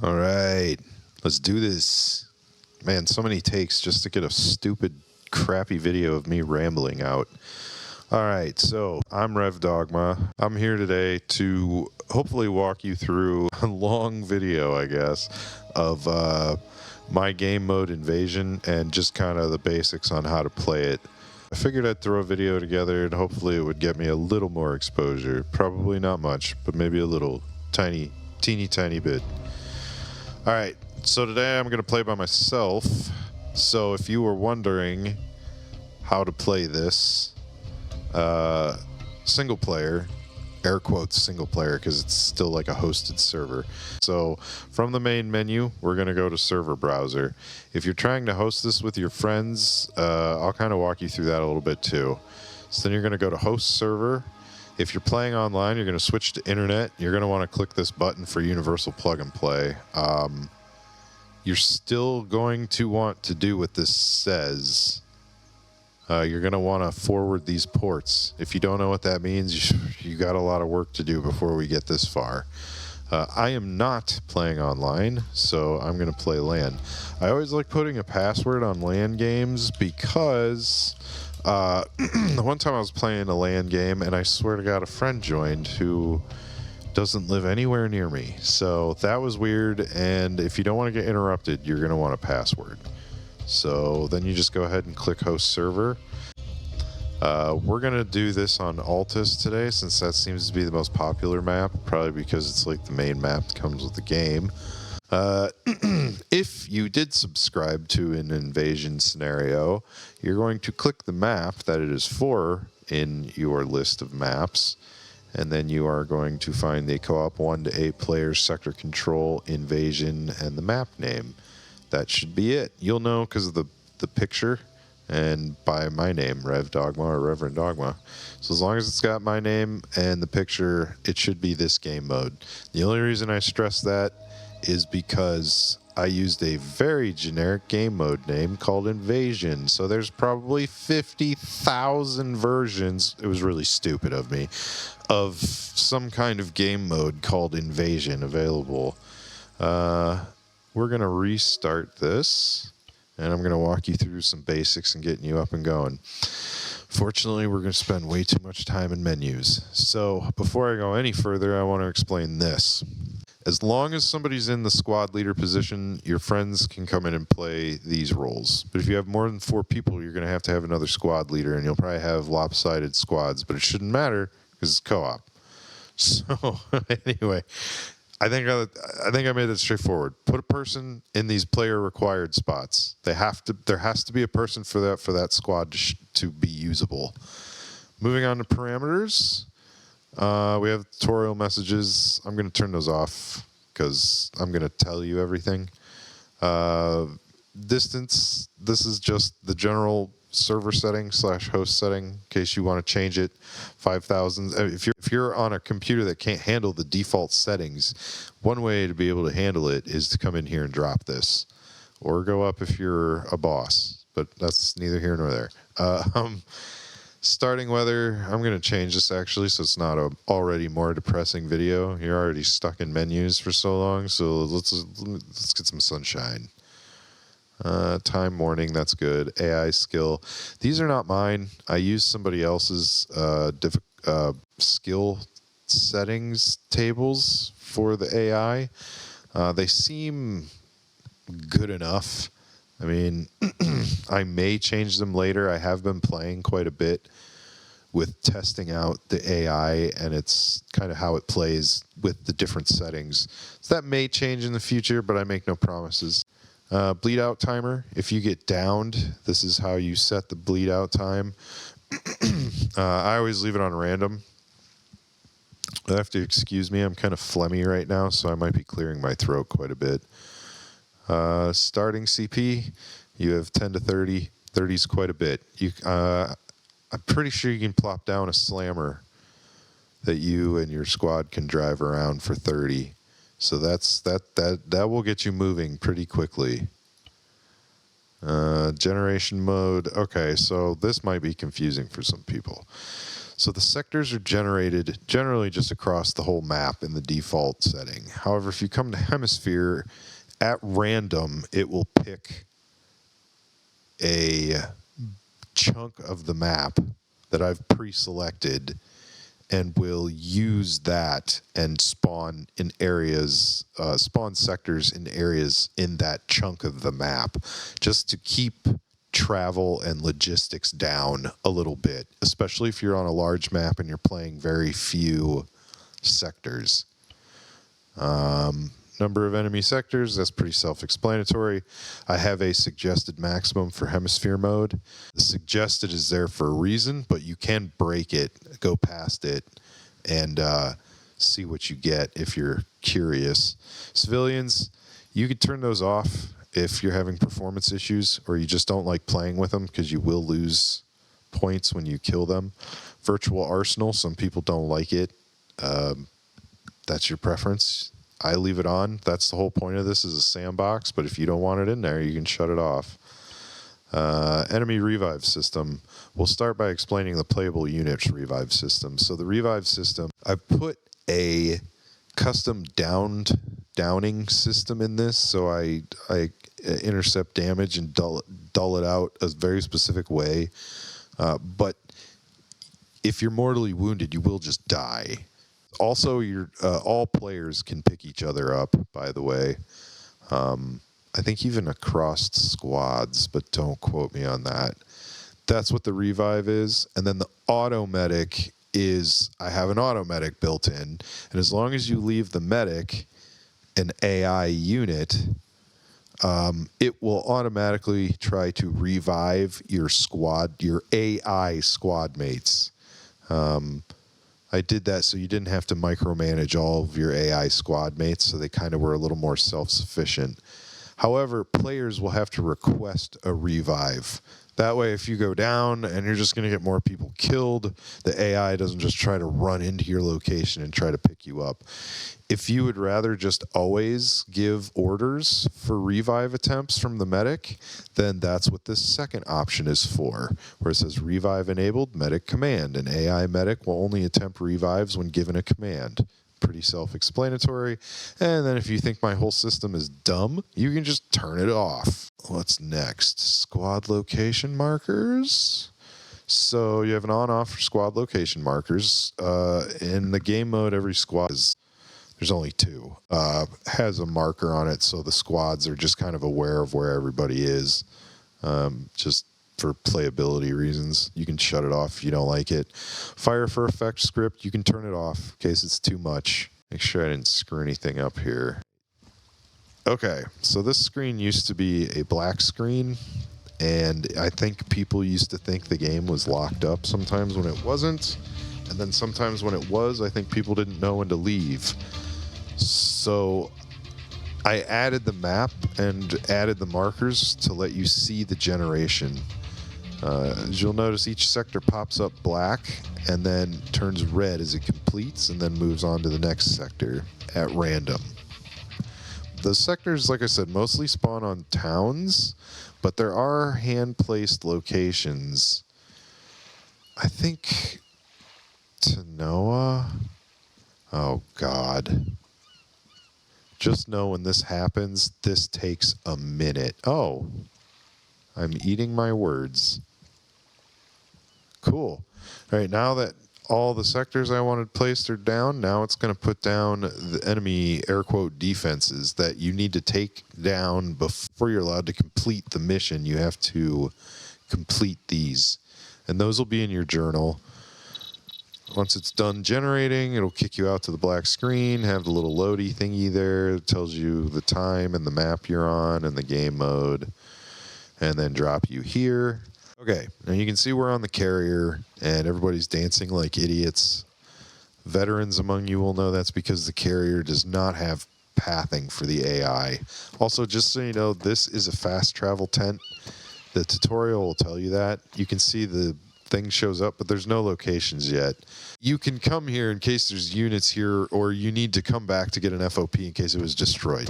All right, let's do this. Man, so many takes just to get a stupid, crappy video of me rambling out. All right, so I'm Rev Dogma. I'm here today to hopefully walk you through a long video, I guess, of my game mode Invasion and just kind of the basics on how to play it. I figured I'd throw a video together and hopefully it would get me a little more exposure. Probably not much, but maybe a little teeny tiny bit. All right, so today I'm going to play by myself. So if you were wondering how to play this, single player, air quotes single player, because it's still like a hosted server. So from the main menu, we're going to go to server browser. If you're trying to host this with your friends, I'll kind of walk you through that a little bit too. So then you're going to go to host server. If you're playing online, you're going to switch to internet. You're going to want to click this button for universal plug and play. You're still going to want to do what this says. You're going to want to forward these ports. If you don't know what that means, you got a lot of work to do before we get this far. I am not playing online, so I'm going to play LAN. I always like putting a password on LAN games because the one time I was playing a LAN game, and I swear to God, a friend joined who doesn't live anywhere near me. So that was weird, and if you don't want to get interrupted, you're going to want a password. So then you just go ahead and click host server. We're going to do this on Altus today, since that seems to be the most popular map, probably because it's like the main map that comes with the game. If you did subscribe to an invasion scenario, you're going to click the map that it is for in your list of maps, and then you are going to find the co-op 1 to 8 players, sector control, invasion, and the map name. That should be it. You'll know because of the picture and by my name, Rev Dogma or Reverend Dogma. So as long as it's got my name and the picture, it should be this game mode. The only reason I stress that is because I used a very generic game mode name called Invasion. So there's probably 50,000 versions, it was really stupid of me, of some kind of game mode called Invasion available. We're going to restart this, and I'm going to walk you through some basics and getting you up and going. Fortunately, we're going to spend way too much time in menus. So before I go any further, I want to explain this. As long as somebody's in the squad leader position, your friends can come in and play these roles. But if you have more than 4 people, you're going to have another squad leader, and you'll probably have lopsided squads, but it shouldn't matter because it's co-op. So anyway, I think I made it straightforward. Put a person in these player required spots. There has to be a person for that squad to be usable. Moving on to parameters. We have tutorial messages. I'm going to turn those off because I'm going to tell you everything. Distance, this is just the general server setting / host setting in case you want to change it. 5,000. If you're on a computer that can't handle the default settings, one way to be able to handle it is to come in here and drop this, or go up if you're a boss. But that's neither here nor there. Starting weather, I'm going to change this actually so it's not an already more depressing video. You're already stuck in menus for so long, so let's get some sunshine. Time morning, that's good. AI skill. These are not mine. I use somebody else's skill settings tables for the AI. They seem good enough. I mean, I may change them later. I have been playing quite a bit with testing out the AI, and it's kind of how it plays with the different settings. So that may change in the future, but I make no promises. Bleed out timer. If you get downed, this is how you set the bleed out time. I always leave it on random. You'll have to excuse me. I'm kind of phlegmy right now, so I might be clearing my throat quite a bit. Starting CP, you have 10 to 30. 30 is quite a bit. I'm pretty sure you can plop down a slammer that you and your squad can drive around for 30. So that will get you moving pretty quickly. Generation mode. Okay, so this might be confusing for some people. So the sectors are generated generally just across the whole map in the default setting. However, if you come to Hemisphere, at random, it will pick a chunk of the map that I've pre-selected and will use that and spawn in areas, spawn sectors in areas in that chunk of the map, just to keep travel and logistics down a little bit, especially if you're on a large map and you're playing very few sectors. Number of enemy sectors, that's pretty self-explanatory. I have a suggested maximum for Hemisphere mode. The suggested is there for a reason, but you can break it, go past it, and see what you get if you're curious. Civilians, you can turn those off if you're having performance issues or you just don't like playing with them because you will lose points when you kill them. Virtual Arsenal, some people don't like it. That's your preference. I leave it on. That's the whole point of this, is a sandbox, but if you don't want it in there, you can shut it off. Enemy revive system. We'll start by explaining the playable units revive system. So the revive system, I've put a custom downing system in this, so I intercept damage and dull it out a very specific way. But if you're mortally wounded, you will just die. Also, all players can pick each other up, by the way. I think even across squads, but don't quote me on that. That's what the revive is. And then the auto medic is, I have an auto medic built in, and as long as you leave the medic an AI unit, it will automatically try to revive your AI squad mates. I did that so you didn't have to micromanage all of your AI squad mates, so they kind of were a little more self-sufficient. However, players will have to request a revive. That way, if you go down and you're just going to get more people killed, the AI doesn't just try to run into your location and try to pick you up. If you would rather just always give orders for revive attempts from the medic, then that's what this second option is for, where it says revive enabled, medic command. An AI medic will only attempt revives when given a command. Pretty self-explanatory. And then if you think my whole system is dumb, you can just turn it off. What's next? Squad location markers. So you have an on-off for squad location markers. In the game mode, every squad there's only two, has a marker on it, so the squads are just kind of aware of where everybody is, just for playability reasons. You can shut it off if you don't like it. Fire for effect script, you can turn it off in case it's too much. Make sure I didn't screw anything up here. Okay, so this screen used to be a black screen, and I think people used to think the game was locked up sometimes when it wasn't, and then sometimes when it was, I think people didn't know when to leave. So I added the map and added the markers to let you see the generation. As you'll notice, each sector pops up black and then turns red as it completes and then moves on to the next sector at random. The sectors, like I said, mostly spawn on towns, but there are hand-placed locations. I think Tanoa. Oh, God. Just know when this happens, this takes a minute. Oh, I'm eating my words. Cool. All right, now that all the sectors I wanted placed are down, now it's going to put down the enemy air quote defenses that you need to take down before you're allowed to complete the mission. You have to complete these, and those will be in your journal. Once it's done generating, it'll kick you out to the black screen, have the little loady thingy there. It tells you the time and the map you're on and the game mode, and then drop you here. Okay, now you can see we're on the carrier, and everybody's dancing like idiots. Veterans among you will know that's because the carrier does not have pathing for the AI. Also, just so you know, this is a fast travel tent. The tutorial will tell you that. You can see the thing shows up, but there's no locations yet. You can come here in case there's units here, or you need to come back to get an FOP in case it was destroyed.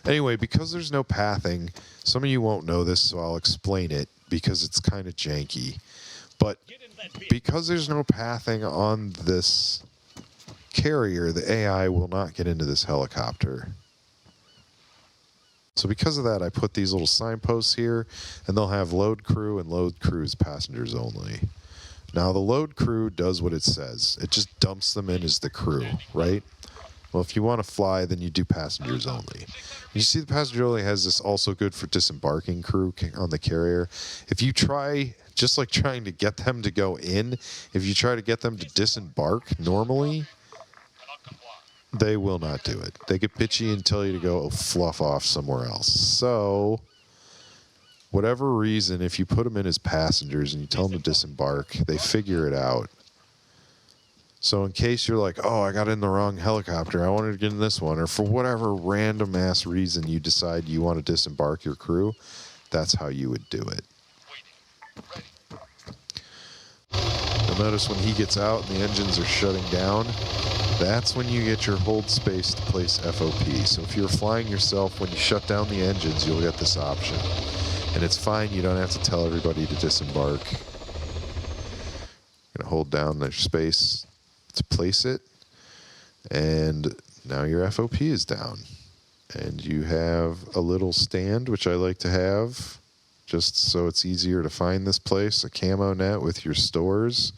Anyway, because there's no pathing, some of you won't know this, so I'll explain it because it's kind of janky. But because there's no pathing on this carrier, the AI will not get into this helicopter. So because of that, I put these little signposts here, and they'll have load crew and load crew's passengers only. Now, the load crew does what it says. It just dumps them in as the crew, right? Well, if you want to fly, then you do passengers only. You see the passenger only has this also good for disembarking crew on the carrier. If you try, just like trying to get them to go in, if you try to get them to disembark normally, they will not do it. They get bitchy and tell you to go fluff off somewhere else. So, whatever reason, if you put them in as passengers and you tell them to disembark, they figure it out. So in case you're like, oh, I got in the wrong helicopter, I wanted to get in this one, or for whatever random ass reason you decide you want to disembark your crew, that's how you would do it. You'll notice when he gets out and the engines are shutting down, that's when you get your hold space to place FOP. So if you're flying yourself, when you shut down the engines, you'll get this option. And it's fine, you don't have to tell everybody to disembark. You're going to hold down their space to place it, and now your FOP is down. And you have a little stand, which I like to have, just so it's easier to find this place, a camo net with your stores.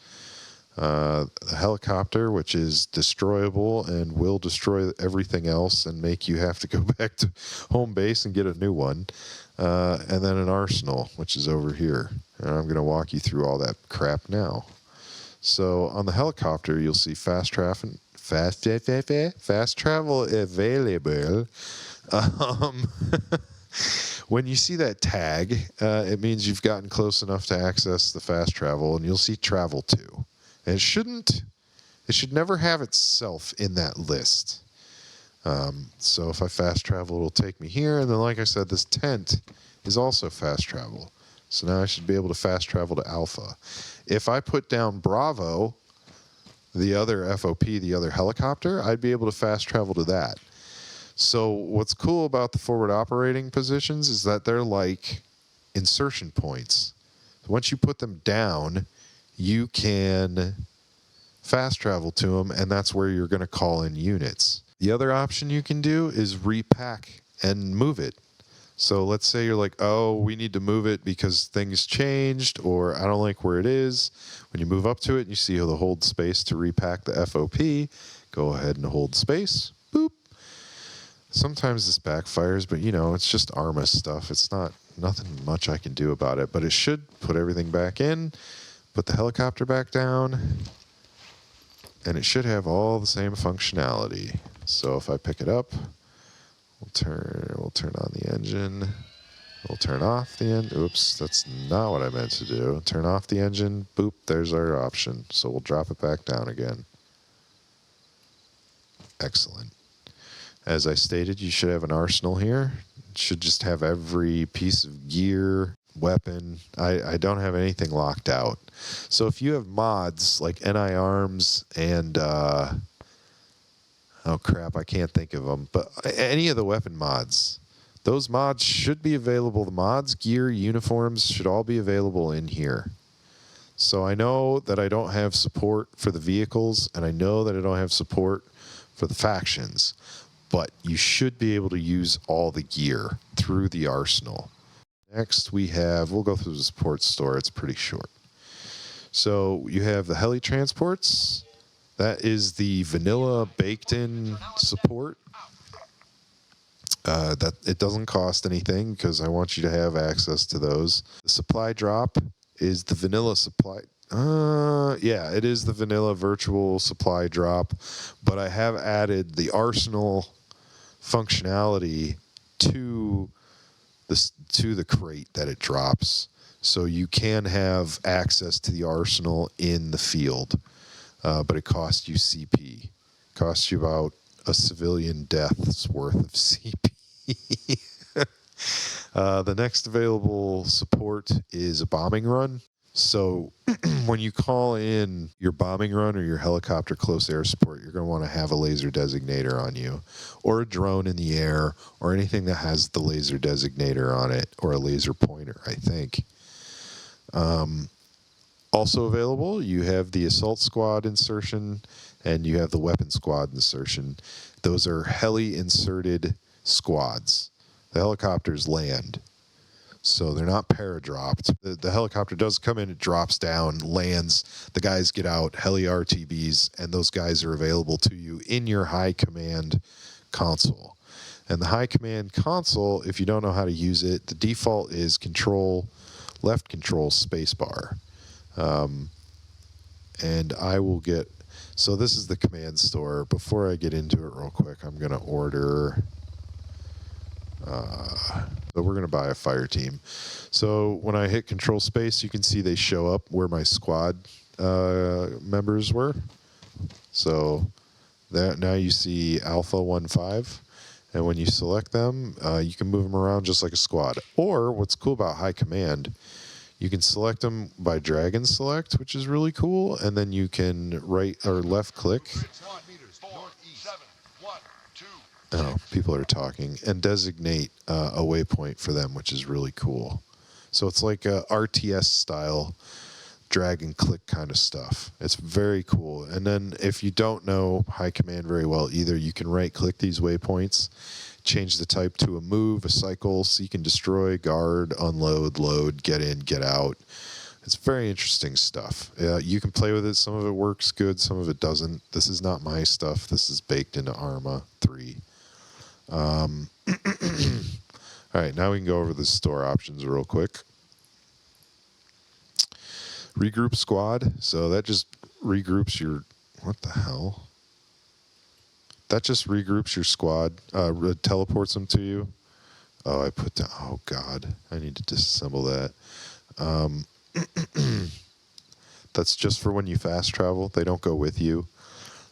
A helicopter, which is destroyable and will destroy everything else and make you have to go back to home base and get a new one. And then an arsenal, which is over here. And I'm going to walk you through all that crap now. So on the helicopter, you'll see fast travel available. When you see that tag, it means you've gotten close enough to access the fast travel, and you'll see travel to. And it should never have itself in that list. So if I fast travel, it'll take me here. And then, like I said, this tent is also fast travel. So now I should be able to fast travel to Alpha. If I put down Bravo, the other FOP, the other helicopter, I'd be able to fast travel to that. So what's cool about the forward operating positions is that they're like insertion points. Once you put them down, you can fast travel to them, and that's where you're going to call in units. The other option you can do is repack and move it. So let's say you're like, oh, we need to move it because things changed, or I don't like where it is. When you move up to it and you see the hold space to repack the FOP, go ahead and hold space. Boop. Sometimes this backfires, but it's just Arma stuff. It's nothing much I can do about it, but it should put everything back in. Put the helicopter back down, and it should have all the same functionality. So if I pick it up, we'll turn on the engine. We'll turn off the engine. Oops, that's not what I meant to do. Turn off the engine. Boop, there's our option. So we'll drop it back down again. Excellent. As I stated, you should have an arsenal here. It should just have every piece of gear, weapon. I don't have anything locked out. So if you have mods like NI arms and oh crap, I can't think of them, but any of the weapon mods, those mods should be available. The mods, gear, uniforms should all be available in here. So I know that I don't have support for the vehicles, and I know that I don't have support for the factions, but you should be able to use all the gear through the arsenal. Next, we'll go through the support store. It's pretty short. So you have the heli transports. That is the vanilla baked-in support. That it doesn't cost anything because I want you to have access to those. The supply drop is the vanilla supply. Yeah, it is the vanilla virtual supply drop, but I have added the arsenal functionality to the crate that it drops, so you can have access to the arsenal in the field, but it costs you CP. It costs you about a civilian death's worth of CP. The next available support is a bombing run. So when you call in your bombing run or your helicopter close air support, you're going to want to have a laser designator on you, or a drone in the air, or anything that has the laser designator on it, or a laser pointer, I think. Also available, you have the assault squad insertion and you have the weapon squad insertion. Those are heli-inserted squads. The helicopters land, so they're not paradropped. The helicopter does come in, it drops down, lands, the guys get out, heli RTBs, and those guys are available to you in your high command console. And the high command console, if you don't know how to use it, the default is left control spacebar. And I will get, so this is the command store. Before I get into it real quick, I'm going to order, so we're going to buy a fire team. So when I hit control space, you can see they show up where my squad members were. So that, now you see Alpha 1-5. And when you select them, you can move them around just like a squad. Or what's cool about high command, you can select them by drag and select, which is really cool. And then you can right or left click. Oh, people are talking. And designate a waypoint for them, which is really cool. So it's like a RTS style drag and click kind of stuff. It's very cool. And then if you don't know high command very well either, you can right click these waypoints, change the type to a move, a cycle, so you can destroy, guard, unload, load, get in, get out. It's very interesting stuff. You can play with it. Some of it works good, some of it doesn't. This is not my stuff. This is baked into Arma 3. All right, now we can go over the store options real quick. Regroup squad, so that just regroups your, what the hell? That just regroups your squad, teleports them to you. Oh, I put down, oh God, I need to disassemble that. That's just for when you fast travel, they don't go with you.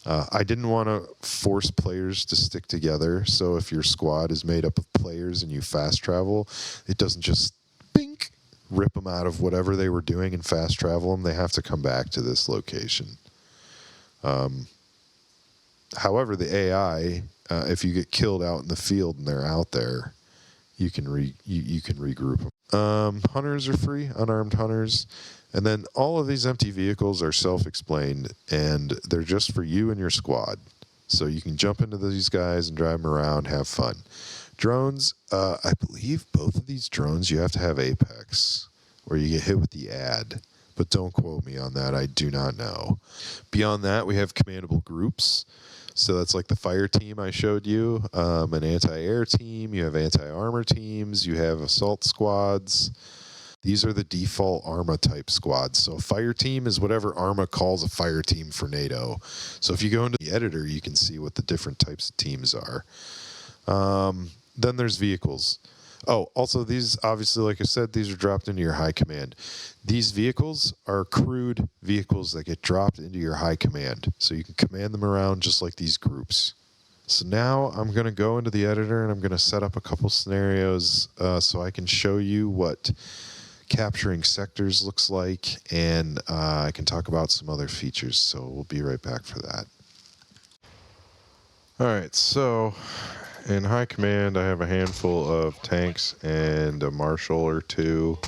I didn't want to force players to stick together, so if your squad is made up of players and you fast travel, it doesn't just bink, rip them out of whatever they were doing and fast travel them. They have to come back to this location. However, the AI, if you get killed out in the field and they're out there, you can regroup them. Hunters are free, unarmed hunters. And then all of these empty vehicles are self-explained, and they're just for you and your squad. So you can jump into these guys and drive them around, have fun. Drones, I believe both of these drones you have to have Apex, or you get hit with the ad. But don't quote me on that, I do not know. Beyond that, we have commandable groups. So that's like the fire team I showed you, an anti-air team, you have anti-armor teams, you have assault squads. These are the default Arma type squads. So a fire team is whatever Arma calls a fire team for NATO. So if you go into the editor, you can see what the different types of teams are. Then there's vehicles. Oh, also these, obviously, like I said, these are dropped into your high command. These vehicles are crewed vehicles that get dropped into your high command. So you can command them around just like these groups. So now I'm going to go into the editor and I'm going to set up a couple scenarios so I can show you what capturing sectors looks like, and I can talk about some other features. So we'll be right back for that. All right, so in high command, I have a handful of tanks and a marshal or two.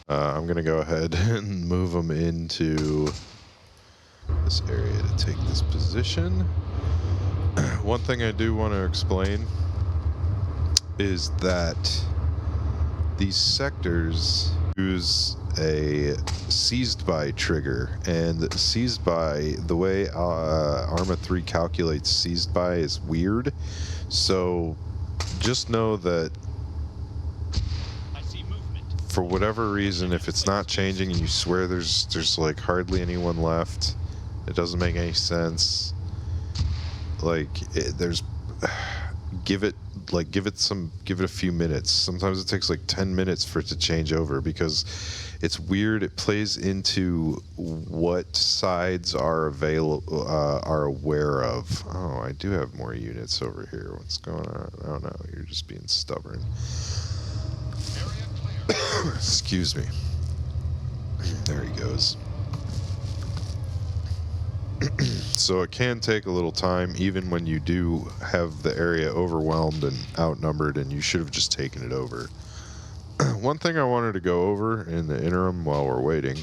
I'm going to go ahead and move them into this area to take this position. One thing I do want to explain is that these sectors use a seized by trigger, and seized by, the way Arma 3 calculates seized by is weird. So just know that for whatever reason, if it's not changing and you swear there's like hardly anyone left, it doesn't make any sense. Like give it a few minutes. Sometimes it takes like 10 minutes for it to change over because it's weird. It plays into what sides are are aware of. Oh, I do have more units over here. What's going on? I don't know. You're just being stubborn. Excuse me. There he goes. So it can take a little time, even when you do have the area overwhelmed and outnumbered, and you should have just taken it over. One thing I wanted to go over in the interim while we're waiting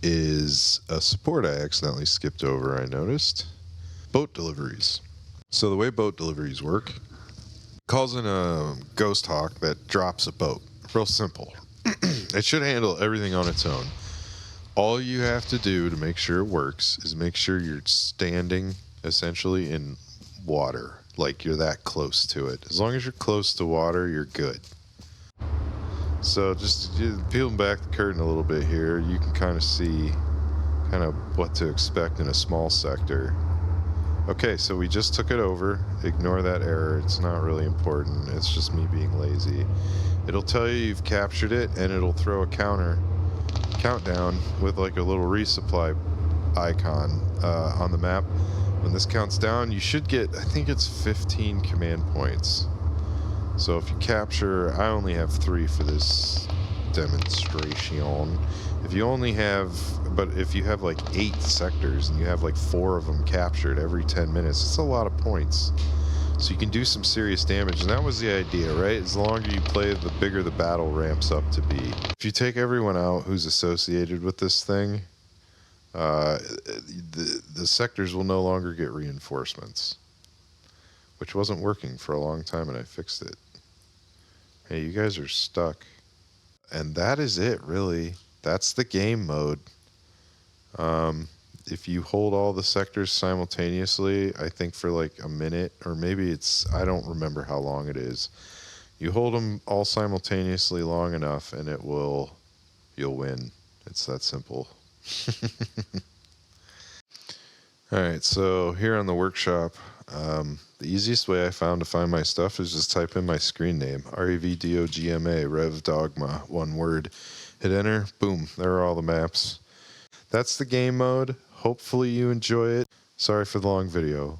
is a support I accidentally skipped over, I noticed. Boat deliveries. So the way boat deliveries work, calls in a ghost hawk that drops a boat. Real simple. It should handle everything on its own. All you have to do to make sure it works is make sure you're standing essentially in water, like you're that close to it. As long as you're close to water, you're good. So just peeling back the curtain a little bit here, you can kind of see kind of what to expect in a small sector. Okay, so we just took it over. Ignore that error. It's not really important. It's just me being lazy. It'll tell you you've captured it, and it'll throw a countdown with like a little resupply icon on the map. When this counts down, you should get, I think it's 15 command points. So if you capture, I only have 3 for this demonstration. If you only have, but if you have like 8 sectors and you have like 4 of them captured every 10 minutes, it's a lot of points. So you can do some serious damage, and that was the idea, right? As the longer you play, the bigger the battle ramps up to be. If you take everyone out who's associated with this thing, the sectors will no longer get reinforcements, which wasn't working for a long time, and I fixed it. Hey, you guys are stuck. And that is it, really. That's the game mode. If you hold all the sectors simultaneously, I think for like a minute, or maybe it's, I don't remember how long it is. You hold them all simultaneously long enough and you'll win. It's that simple. Alright, so here on the workshop, the easiest way I found to find my stuff is just type in my screen name, REVDOGMA, Rev Dogma, one word. Hit enter, boom, there are all the maps. That's the game mode. Hopefully you enjoy it. Sorry for the long video.